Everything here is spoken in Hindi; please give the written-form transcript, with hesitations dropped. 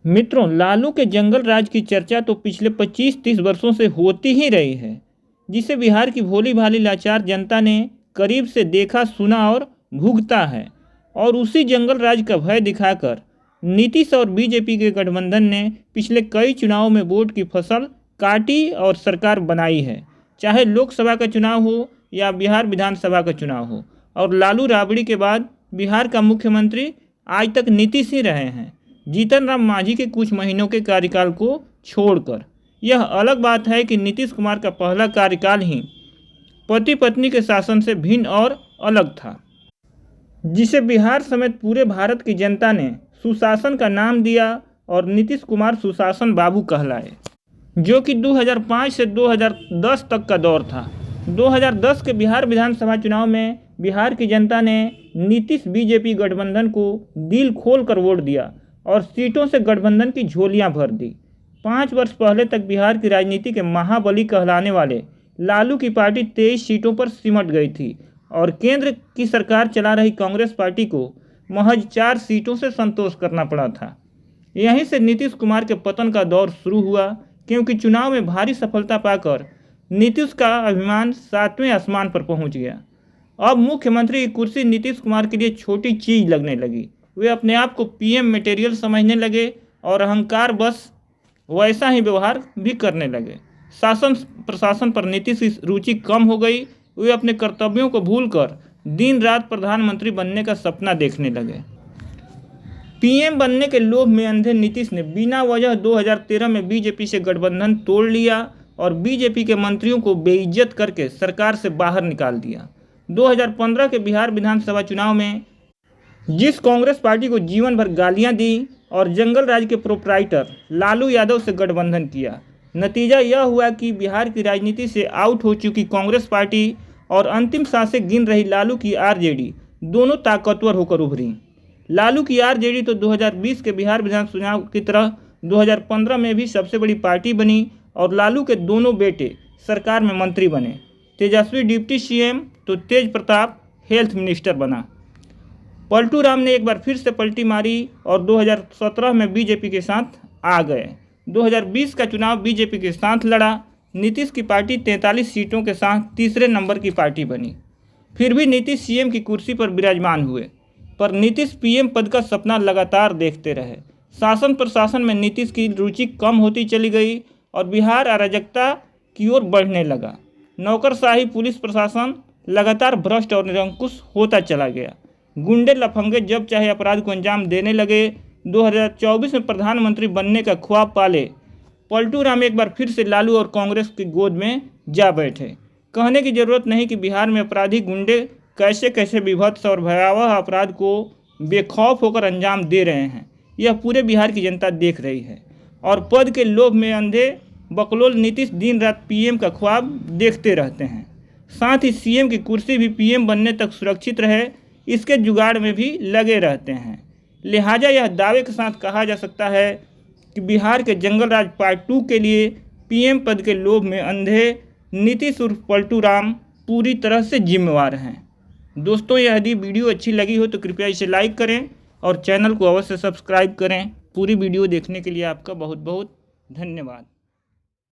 मित्रों, लालू के जंगल राज की चर्चा तो पिछले 25-30 वर्षों से होती ही रही है, जिसे बिहार की भोली भाली लाचार जनता ने करीब से देखा, सुना और भुगता है। और उसी जंगल राज का भय दिखाकर नीतीश और बीजेपी के गठबंधन ने पिछले कई चुनावों में वोट की फसल काटी और सरकार बनाई है, चाहे लोकसभा का चुनाव हो या बिहार विधानसभा का चुनाव हो। और लालू राबड़ी के बाद बिहार का मुख्यमंत्री आज तक नीतीश ही रहे हैं, जीतन राम मांझी के कुछ महीनों के कार्यकाल को छोड़कर। यह अलग बात है कि नीतीश कुमार का पहला कार्यकाल ही पति पत्नी के शासन से भिन्न और अलग था, जिसे बिहार समेत पूरे भारत की जनता ने सुशासन का नाम दिया और नीतीश कुमार सुशासन बाबू कहलाए, जो कि 2005 से 2010 तक का दौर था। 2010 के बिहार विधानसभा चुनाव में बिहार की जनता ने नीतीश बीजेपी गठबंधन को दिल खोल कर वोट दिया और सीटों से गठबंधन की झोलियां भर दी। 5 वर्ष पहले तक बिहार की राजनीति के महाबली कहलाने वाले लालू की पार्टी 23 सीटों पर सिमट गई थी और केंद्र की सरकार चला रही कांग्रेस पार्टी को महज 4 सीटों से संतोष करना पड़ा था। यहीं से नीतीश कुमार के पतन का दौर शुरू हुआ, क्योंकि चुनाव में भारी सफलता पाकर नीतीश का अभिमान 7वें आसमान पर पहुंच गया। अब मुख्यमंत्री की कुर्सी नीतीश कुमार के लिए छोटी चीज लगने लगी। वे अपने आप को पीएम मटेरियल समझने लगे और अहंकार बस वैसा ही व्यवहार भी करने लगे। शासन प्रशासन पर नीतीश की रुचि कम हो गई। वे अपने कर्तव्यों को भूलकर दिन रात प्रधानमंत्री बनने का सपना देखने लगे। पीएम बनने के लोभ में अंधे नीतीश ने बिना वजह 2013 में बीजेपी से गठबंधन तोड़ लिया और बीजेपी के मंत्रियों को बेइज्जत करके सरकार से बाहर निकाल दिया। 2015 के बिहार विधानसभा चुनाव में जिस कांग्रेस पार्टी को जीवन भर गालियां दी और जंगल राज के प्रोप्राइटर लालू यादव से गठबंधन किया, नतीजा यह हुआ कि बिहार की राजनीति से आउट हो चुकी कांग्रेस पार्टी और अंतिम सांसें गिन रही लालू की आरजेडी दोनों ताकतवर होकर उभरी। लालू की आरजेडी तो 2020 के बिहार विधानसभा चुनाव की तरह 2015 में भी सबसे बड़ी पार्टी बनी और लालू के दोनों बेटे सरकार में मंत्री बने। तेजस्वी डिप्टी सीएम तो तेज प्रताप हेल्थ मिनिस्टर बना। पलटू राम ने एक बार फिर से पलटी मारी और 2017 में बीजेपी के साथ आ गए। 2020 का चुनाव बीजेपी के साथ लड़ा। नीतीश की पार्टी 43 सीटों के साथ तीसरे नंबर की पार्टी बनी। फिर भी नीतीश सीएम की कुर्सी पर विराजमान हुए, पर नीतीश पीएम पद का सपना लगातार देखते रहे। शासन प्रशासन में नीतीश की रुचि कम होती चली गई और बिहार अराजकता की ओर बढ़ने लगा। नौकरशाही पुलिस प्रशासन लगातार भ्रष्ट और निरंकुश होता चला गया। गुंडे लफंगे जब चाहे अपराध को अंजाम देने लगे। 2024 में प्रधानमंत्री बनने का ख्वाब पाले पलटू राम एक बार फिर से लालू और कांग्रेस की गोद में जा बैठे। कहने की जरूरत नहीं कि बिहार में अपराधी गुंडे कैसे कैसे विभत्स और भयावह अपराध को बेखौफ होकर अंजाम दे रहे हैं, यह पूरे बिहार की जनता देख रही है। और पद के लोभ में अंधे बकलोल नीतीश दिन रात पीएम का ख्वाब देखते रहते हैं। साथ ही सीएम की कुर्सी भी पीएम बनने तक सुरक्षित रहे, इसके जुगाड़ में भी लगे रहते हैं। लिहाजा यह दावे के साथ कहा जा सकता है कि बिहार के जंगल राज पार्ट 2 के लिए पीएम पद के लोभ में अंधे नीतीश उर्फ पलटू राम पूरी तरह से जिम्मेवार हैं। दोस्तों, यदि वीडियो अच्छी लगी हो तो कृपया इसे लाइक करें और चैनल को अवश्य सब्सक्राइब करें। पूरी वीडियो देखने के लिए आपका बहुत बहुत धन्यवाद।